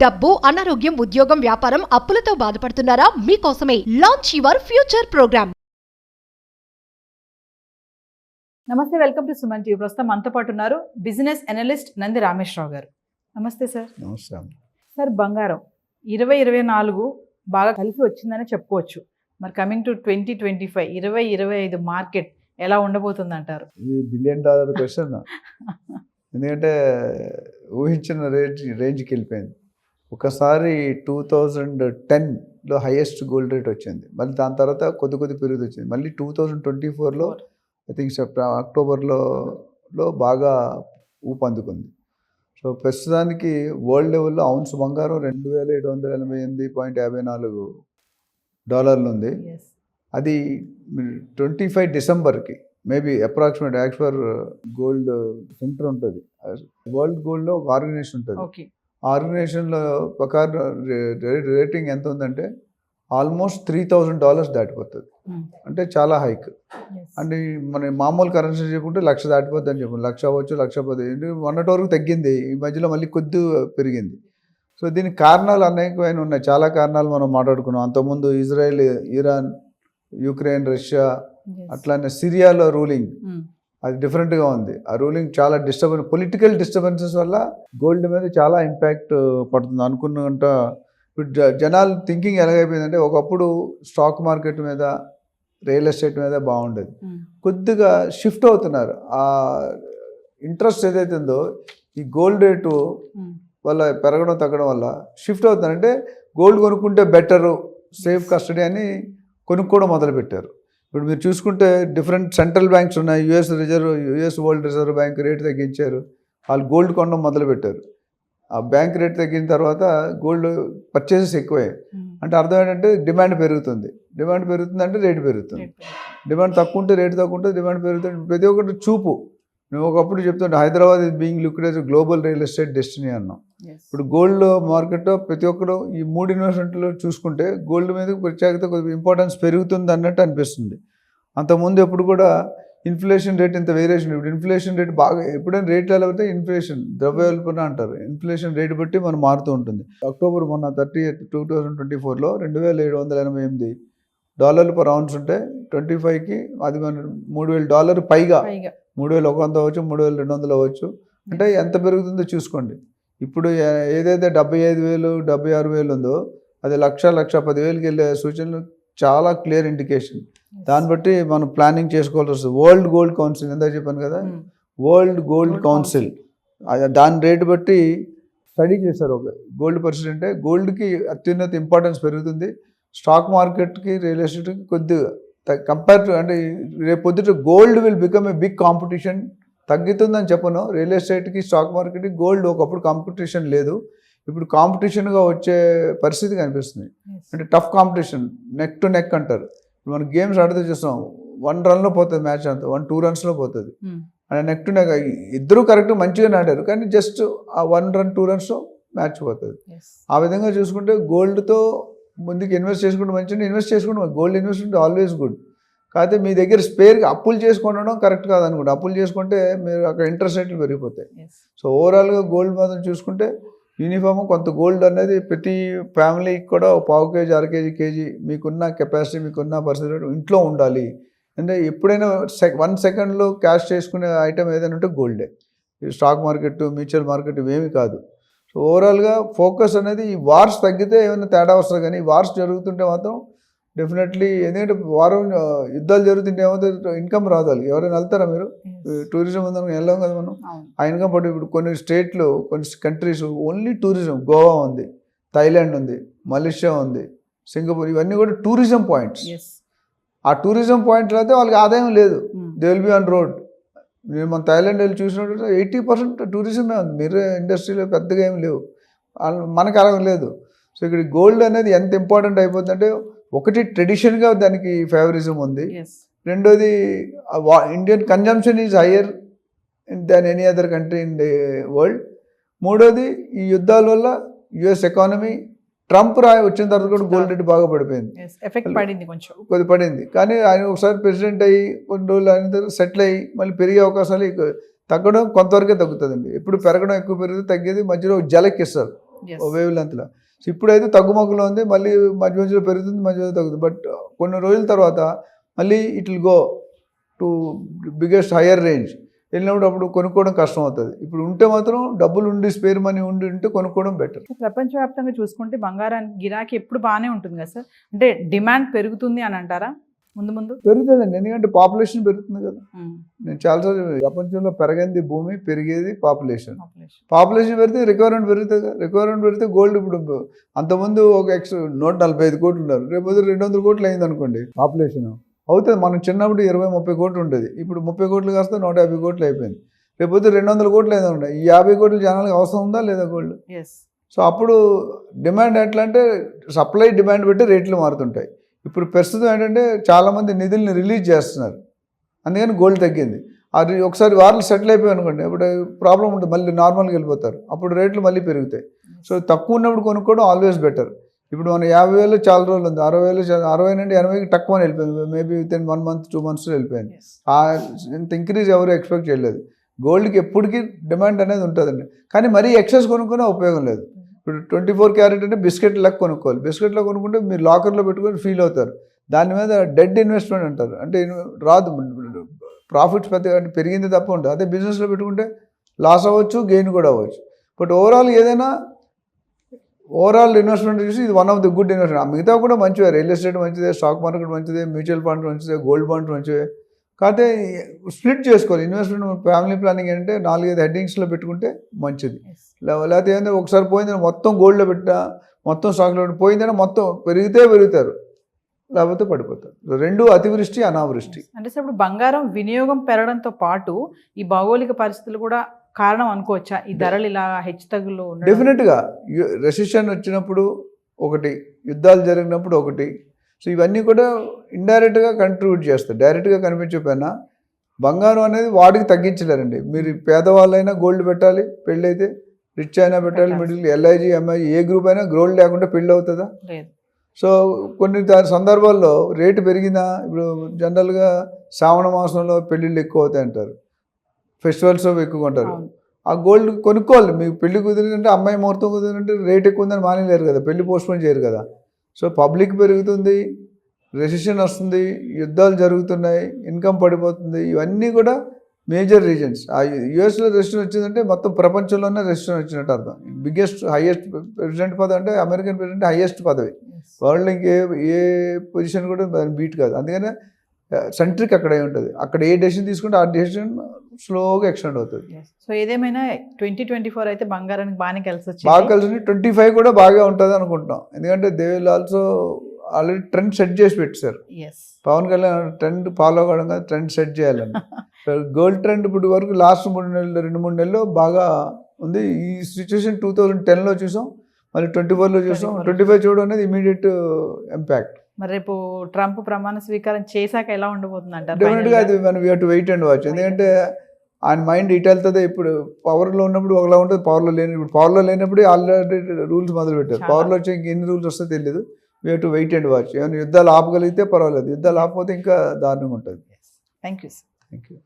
డబ్బు, అనారోగ్యం, ఉద్యోగం, వ్యాపారం, అప్పులతో బాధపడుతున్నారా? మీకోసమే లాంచ్ యువర్ ఫ్యూచర్ ప్రోగ్రామ్. నమస్తే, వెల్కమ్ టు సుమన్ టీవీ. ప్రస్తుతం మనతో పాటు ఉన్నారు బిజినెస్ అనలిస్ట్ నంది రామేశ్వరరావు గారు. నమస్తే సార్. నమస్తే. సార్, బంగారం 2024 బాగా కలిసి వచ్చిందని చెప్పుకోవచ్చు. మరి కమింగ్ టు 2025 2025 మార్కెట్ ఎలా ఉండబోతుంది అంటారు? ఇది $1 బిలియన్ క్వశ్చన్. ఎందుకంటే ఊహించిన రేంజ్కి వెళ్ళిపోయింది. ఒకసారి 2010లో హైయెస్ట్ గోల్డ్ రేట్ వచ్చింది. మళ్ళీ దాని తర్వాత కొద్ది పెరుగుతూ వచ్చింది. మళ్ళీ 2024లో ఐ థింక్ అక్టోబర్లో బాగా ఊపందుకుంది. సో ప్రస్తుతానికి వరల్డ్ లెవెల్లో ఔన్స్ బంగారం $2784 ఉంది. అది 25 డిసెంబర్కి మేబీ అప్రాక్సిమేట్ యాక్స్ ఫర్ గోల్డ్ సెంటర్ ఉంటుంది. వరల్డ్ గోల్డ్లో ఒక ఆర్గనైజేషన్ ఉంటుంది. ఆర్గనైజేషన్లో ప్రకారం రేటింగ్ ఎంత ఉందంటే ఆల్మోస్ట్ $3000 దాటిపోతుంది. అంటే చాలా హైక్. అంటే మన మామూలు కరెన్సీ చెప్పుకుంటే 1,00,000 దాటిపోద్ది అని చెప్పాను. 1,00,000 అవ్వచ్చు, 1,10,000 మొన్నటి వరకు తగ్గింది. ఈ మధ్యలో మళ్ళీ కొద్ది పెరిగింది. సో దీనికి కారణాలు అనేకమైన ఉన్నాయి. చాలా కారణాలు మనం మాట్లాడుకున్నాం. అంతకుముందు ఇజ్రాయెల్, ఇరాన్, యుక్రెయిన్, రష్యా, అట్లానే సిరియాలో రూలింగ్ అది డిఫరెంట్గా ఉంది. ఆ రూలింగ్ చాలా పొలిటికల్ డిస్టర్బెన్సెస్ వల్ల గోల్డ్ మీద చాలా ఇంపాక్ట్ పడుతుంది. అనుకున్నంత ఇప్పుడు జనాలు థింకింగ్ ఎలాగైపోయిందంటే, ఒకప్పుడు స్టాక్ మార్కెట్ మీద, రియల్ ఎస్టేట్ మీద బాగుండేది. కొద్దిగా షిఫ్ట్ అవుతున్నారు. ఆ ఇంట్రెస్ట్ ఏదైతే ఉందో ఈ గోల్డ్ రేటు వల్ల పెరగడం తగ్గడం వల్ల షిఫ్ట్ అవుతున్నారు. అంటే గోల్డ్ కొనుక్కుంటే బెటరు, సేఫ్ కస్టడీ అని కొనుక్కోవడం మొదలుపెట్టారు. ఇప్పుడు మీరు చూసుకుంటే డిఫరెంట్ సెంట్రల్ బ్యాంక్స్ ఉన్నాయి. US world reserve bank rate తగ్గించారు. వాళ్ళు గోల్డ్ కొనడం మొదలుపెట్టారు. ఆ బ్యాంక్ రేట్ తగ్గిన తర్వాత గోల్డ్ పర్చేసెస్ ఎక్కువయ్యాయి. అంటే అర్థం ఏంటంటే డిమాండ్ పెరుగుతుంది. డిమాండ్ పెరుగుతుంది అంటే రేటు పెరుగుతుంది. డిమాండ్ తక్కువ ఉంటే రేటు తక్కువ ఉంటే డిమాండ్ పెరుగుతుంది. ప్రతి ఒక్కటి చూపు. నువ్వు ఒకప్పుడు చెప్తుంటే Hyderabad is being looked as global real estate destiny అన్నాం. ఇప్పుడు గోల్డ్ మార్కెట్లో ప్రతి ఒక్కరు ఈ 3 ఇన్వెస్ట్మెంట్లో చూసుకుంటే గోల్డ్ మీద ప్రత్యేకత కొద్దిగా ఇంపార్టెన్స్ పెరుగుతుంది అన్నట్టు అనిపిస్తుంది. అంతకుముందు ఎప్పుడు కూడా ఇన్ఫ్లేషన్ రేట్ ఇంత వేరియేషన్. ఇప్పుడు ఇన్ఫ్లేషన్ రేట్ బాగా ఎప్పుడైనా రేట్లు ఎలా అయితే ఇన్ఫ్లేషన్ ద్రవ్యోల్బణం అంటారు. ఇన్ఫ్లేషన్ రేట్ బట్టి మనం మారుతూ ఉంటుంది. అక్టోబర్ మొన్న 30th 2024లో $2,788 పర్ ఔన్స్ ఉంటే 25కి అది మన $3,000 పైగా. 3,100 అవ్వచ్చు, 3,200 అవ్వచ్చు. అంటే ఎంత పెరుగుతుందో చూసుకోండి. ఇప్పుడు ఏదైతే 75,000 76,000 ఉందో అది 1,10,000కి వెళ్ళే సూచనలు చాలా క్లియర్ ఇండికేషన్. దాన్ని బట్టి మనం ప్లానింగ్ చేసుకోవాల్సి వస్తుంది. వరల్డ్ గోల్డ్ కౌన్సిల్ ఎంత చెప్పాను కదా, వరల్డ్ గోల్డ్ కౌన్సిల్ దాని రేటు బట్టి స్టడీ చేశారు. ఒక గోల్డ్ పర్సెంట్ అంటే గోల్డ్కి అత్యున్నత ఇంపార్టెన్స్ పెరుగుతుంది. స్టాక్ మార్కెట్కి, రియల్ ఎస్టేట్కి కొద్దిగా కంపేర్ టు, అంటే రేపు పొద్దుట gold will become a big competition. తగ్గుతుందని చెప్పను. రియల్ ఎస్టేట్కి, స్టాక్ మార్కెట్కి గోల్డ్ ఒకప్పుడు కాంపిటీషన్ లేదు. ఇప్పుడు కాంపిటీషన్గా వచ్చే పరిస్థితి కనిపిస్తుంది. అంటే tough competition, neck to neck అంటారు. మనం గేమ్స్ ఆడితే చూస్తాం, 1 రన్లో పోతుంది మ్యాచ్, అంతా 1-2 రన్స్లో పోతుంది. అంటే నెక్ టు నెక్ ఇద్దరు కరెక్ట్ మంచిగానే ఆడారు, కానీ జస్ట్ ఆ 1 రన్ 2 రన్స్లో మ్యాచ్ పోతుంది. ఆ విధంగా చూసుకుంటే గోల్డ్తో ముందుకు ఇన్వెస్ట్ చేసుకుంటే మంచిగా ఇన్వెస్ట్ చేసుకుంటే గోల్డ్ ఇన్వెస్ట్మెంట్ ఆల్వేస్ గుడ్. కాకపోతే మీ దగ్గర స్పేర్గా అప్పులు చేసుకుంటడం కరెక్ట్ కాదనుకుంటే, అప్పులు చేసుకుంటే మీరు అక్కడ ఇంట్రెస్ట్ రేట్లు పెరిగిపోతాయి. సో ఓవరాల్గా గోల్డ్ మాత్రం చూసుకుంటే యూనిఫామ్ కొంత గోల్డ్ అనేది ప్రతి ఫ్యామిలీకి కూడా 1/4 కేజీ, 1/2 కేజీ మీకున్న కెపాసిటీ, మీకున్న పరిస్థితి ఇంట్లో ఉండాలి. అంటే ఎప్పుడైనా 1 సెకండ్లో క్యాష్ చేసుకునే ఐటమ్ ఏదైనా ఉంటే గోల్డే. స్టాక్ మార్కెట్, మ్యూచువల్ మార్కెట్ ఇవేమి కాదు. సో ఓవరాల్గా ఫోకస్ అనేది ఈ వార్స్ తగ్గితే ఏమైనా తేడా వస్తుంది, కానీ వార్స్ జరుగుతుంటే మాత్రం డెఫినెట్లీ, ఎందుకంటే యుద్ధాలు జరుగుతుంటే ఏమవుతుంది, ఇన్కమ్ రాదు. ఎవరైనా వెళ్తారా మీరు? టూరిజం ఉందని వెళ్ళాం కదా మనం. ఆ ఇన్కమ్ పట్టు ఇప్పుడు కొన్ని స్టేట్లు, కొన్ని కంట్రీస్ ఓన్లీ టూరిజం. గోవా ఉంది, థాయిలాండ్ ఉంది, మలేషియా ఉంది, సింగపూర్, ఇవన్నీ కూడా టూరిజం పాయింట్స్. ఆ టూరిజం పాయింట్లు అయితే వాళ్ళకి ఆదాయం లేదు. They will be on road. మీరు మన థాయిలాండ్ వెళ్ళి చూసినట్టు 80% టూరిజమే ఉంది. మీరు ఇండస్ట్రీలో పెద్దగా ఏమి లేవు. మనకు అలా లేదు. సో ఇక్కడ గోల్డ్ అనేది ఎంత ఇంపార్టెంట్ అయిపోతుందంటే, ఒకటి ట్రెడిషన్గా దానికి ఫేవరిజం ఉంది. రెండోది Indian consumption is higher than any other country in the world. మూడోది ఈ యుద్ధాల వల్ల యుఎస్ ఎకానమీ, ట్రంప్ వచ్చిన తర్వాత కూడా గోల్డ్ రేట్ బాగా పడిపోయింది. కొద్ది పడింది. కానీ ఆయన ఒకసారి ప్రెసిడెంట్ అయ్యి కొన్ని రోజులు అయిన తర్వాత సెటిల్ అయ్యి మళ్ళీ పెరిగే అవకాశాలు తగ్గడం కొంతవరకే తగ్గుతుందండి. ఎప్పుడు పెరగడం ఎక్కువ పెరిగితే తగ్గేది మధ్యలో జలెక్కిస్తారు. Yes. వేవ్ లెంత్లో. సో ఇప్పుడైతే తగ్గుమగ్గులో ఉంది, మళ్ళీ మధ్య మధ్యలో పెరుగుతుంది, మధ్య మధ్యలో తగ్గుతుంది. బట్ కొన్ని రోజుల తర్వాత మళ్ళీ it will go to biggest higher range. వెళ్ళినప్పుడు అప్పుడు కొనుక్కోవడం కష్టం అవుతుంది. ఇప్పుడు ఉంటే మాత్రం డబ్బులు ఉండి స్పేర్ మనీ ఉంటే కొనుక్కోవడం బెటర్. ప్రపంచవ్యాప్తంగా చూసుకుంటే బంగారానికి గిరాకీ ఎప్పుడు బాగానే ఉంటుంది కదా సార్? అంటే డిమాండ్ పెరుగుతుంది అని అంటారా ముందు ముందు? పెరుగుతుందండి, ఎందుకంటే పాపులేషన్ పెరుగుతుంది కదా. నేను చాలాసార్లు ప్రపంచంలో పెరగంది భూమి, పెరిగేది పాపులేషన్. పాపులేషన్ పెరిగితే రిక్వైర్మెంట్ పెరుగుతుంది కదా. రిక్వైర్మెంట్ పెరిగితే గోల్డ్ ఇప్పుడు అంతకుముందు ఒక 145 కోట్లు ఉన్నారు, రేపు 200 కోట్లు అయింది అనుకోండి పాపులేషన్. అవుతుంది. మనం చిన్నప్పుడు 20-30 కోట్లు ఉండేది, ఇప్పుడు 30 కోట్లు కాస్త 150 కోట్లు అయిపోయింది. రేపు 200 కోట్లు అయింది అనుకోండి. ఈ 50 కోట్ల జనాలకు అవసరం ఉందా లేదా గోల్డ్? సో అప్పుడు డిమాండ్ ఎట్లా అంటే సప్లై డిమాండ్ బట్టి రేట్లు మారుతుంటాయి. ఇప్పుడు ప్రస్తుతం ఏంటంటే చాలామంది నిధుల్ని రిలీజ్ చేస్తున్నారు, అందుకని గోల్డ్ తగ్గింది. అది ఒకసారి వార్లు సెటిల్ అయిపోయి అనుకోండి, ఇప్పుడు ప్రాబ్లం ఉంటుంది, మళ్ళీ నార్మల్గా వెళ్ళిపోతారు, అప్పుడు రేట్లు మళ్ళీ పెరుగుతాయి. సో తక్కువ ఉన్నప్పుడు కొనుక్కోవడం ఆల్వేస్ బెటర్. ఇప్పుడు మన 50,000 చాలా రోజులు ఉంది, 60,000 60 నుండి 80కి తక్కువ వెళ్ళిపోయింది, maybe with in 1 month 2 months వెళ్ళిపోయింది. ఇంత ఇంక్రీజ్ ఎవరు ఎక్స్పెక్ట్ చేయలేదు. గోల్డ్కి ఎప్పటికీ డిమాండ్ అనేది ఉంటుందండి, కానీ మరీ ఎక్సెస్ కొనుక్కునే ఉపయోగం లేదు. ఇప్పుడు 24 క్యారెట్ అంటే బిస్కెట్ లెక్క కొనుక్కోవాలి. బిస్కెట్లో కొనుక్కుంటే మీరు లాకర్లో పెట్టుకొని ఫీల్ అవుతారు. దాని మీద డెడ్ ఇన్వెస్ట్మెంట్ అంటారు, అంటే రాదు ప్రాఫిట్స్ పెద్దగా పెరిగింది తప్ప ఉంటుంది. అదే బిజినెస్లో పెట్టుకుంటే లాస్ అవ్వచ్చు, గెయిన్ కూడా అవ్వచ్చు. బట్ ఓవరాల్ ఏదైనా ఓవరాల్ ఇన్వెస్ట్మెంట్ చూసి ఇది one of the good investment. మిగతా కూడా మంచివే, రియల్ ఎస్టేట్ మంచిదే, స్టాక్ మార్కెట్ మంచిదే, మ్యూచువల్ ఫండ్ మంచిదే, గోల్డ్ బాండ్ మంచివే. కాకపోతే స్ప్లిట్ చేసుకోవాలి ఇన్వెస్ట్మెంట్. ఫ్యామిలీ ప్లానింగ్ ఏంటంటే 4-5 హెడ్డింగ్స్లో పెట్టుకుంటే మంచిది. లేకపోతే ఏంటంటే ఒకసారి పోయిందని మొత్తం గోల్డ్లో పెట్టినా, మొత్తం స్టాక్లో పెట్టి పోయిందని మొత్తం పెరుగుతారు, లేకపోతే పడిపోతారు. రెండు అతివృష్టి, అనావృష్టి. అంటే సార్ ఇప్పుడు బంగారం వినియోగం పెరగడంతో పాటు ఈ భౌగోళిక పరిస్థితులు కూడా కారణం అనుకోవచ్చా ఈ ధరలు ఇలా హెచ్చుతగ్గులు? డెఫినెట్గా రెసిషన్ వచ్చినప్పుడు ఒకటి, యుద్ధాలు జరిగినప్పుడు ఒకటి. సో ఇవన్నీ కూడా ఇండైరెక్ట్గా కంట్రిబ్యూట్ చేస్తాయి. డైరెక్ట్గా కనిపించకపోయినా బంగారం అనేది వాడికి తగ్గించలేరండి. మీరు పేదవాళ్ళైనా గోల్డ్ పెట్టాలి, పెళ్ళి అయితే రిచ్ అయినా పెట్టాలి, మిడిల్ ఎల్ఐజీ ఎంఐ ఏ గ్రూప్ అయినా గోల్డ్ లేకుండా పెళ్ళి అవుతుందా? సో కొన్ని సందర్భాల్లో రేటు పెరిగినా, ఇప్పుడు జనరల్గా శ్రావణ మాసంలో పెళ్ళిళ్ళు ఎక్కువ అవుతాయి అంటారు, ఫెస్టివల్స్ ఎక్కువ కొంటారు. ఆ గోల్డ్ కొనుక్కోవాలి. మీకు పెళ్లి కుదిరిందంటే, అమ్మాయి ముహూర్తం కుదిరిందంటే రేట్ ఎక్కువ ఉందని మానేలేరు కదా, పెళ్లి పోస్ట్పోన్ చేయరు కదా. సో పబ్లిక్ పెరుగుతుంది, రెసిషన్ వస్తుంది, యుద్ధాలు జరుగుతున్నాయి, ఇన్కమ్ పడిపోతుంది. ఇవన్నీ కూడా మేజర్ రీజన్స్. ఆ యుఎస్లో రెసిషన్ వచ్చిందంటే మొత్తం ప్రపంచంలోనే రెసిషన్ వచ్చినట్టు అర్థం. బిగ్గెస్ట్ హైయెస్ట్ ప్రెసిడెంట్ పదవి అంటే అమెరికన్ ప్రెసిడెంట్ హైయెస్ట్ పదవి వరల్డ్. ఏ పొజిషన్ కూడా దాన్ని బీట్ కాదు. అందుకనే సెంట్రిక్ అక్కడే ఉంటుంది. అక్కడ ఏ డెసిషన్ తీసుకుంటే ఆ డెసిషన్ స్లోగా ఎక్స్టెండ్ అవుతుంది. సో ఏదేమైనా 2024 అయితే బంగారానికి బాగా కలిసి వచ్చింది. బాగా కలిసి 25 కూడా బాగా ఉంటుంది అనుకుంటున్నాం. ఎందుకంటే they will also already trend set చేసి పెట్టారు. పవన్ కళ్యాణ్ ట్రెండ్ ఫాలో అవ్వడం కాదు, ట్రెండ్ సెట్ చేయాలని. గోల్డ్ ట్రెండ్ ఇప్పుడు వరకు లాస్ట్ 2-3 నెలలు బాగా ఉంది. ఈ సిచ్యువేషన్ 2010లో చూసాం, మళ్ళీ 24లో చూసాం. 25 చూడడం అనేది ఇమీడియట్ ఇంపాక్ట్. మరి రేపు ట్రంప్ ప్రమాణ స్వీకారం చేశాక ఎలా ఉండబోతుంది అంటారు? డెఫినెట్గా అది మనం we have to wait and watch. ఎందుకంటే ఆయన మైండ్ ఇటు వెళ్తుంది. ఇప్పుడు పవర్లో ఉన్నప్పుడు ఒకలా ఉంటుంది, పవర్లో లేనప్పుడు ఆల్రెడీ రూల్స్ మొదలు పెట్టారు. పవర్లో వచ్చి ఇంకెన్ని రూల్స్ వస్తే తెలియదు. We have to wait and watch. ఏమైనా యుద్ధాలు ఆపగలిగితే పర్వాలేదు, యుద్ధాలు ఆపకపోతే ఇంకా దారుణంగా ఉంటుంది. Thank you. Thank you.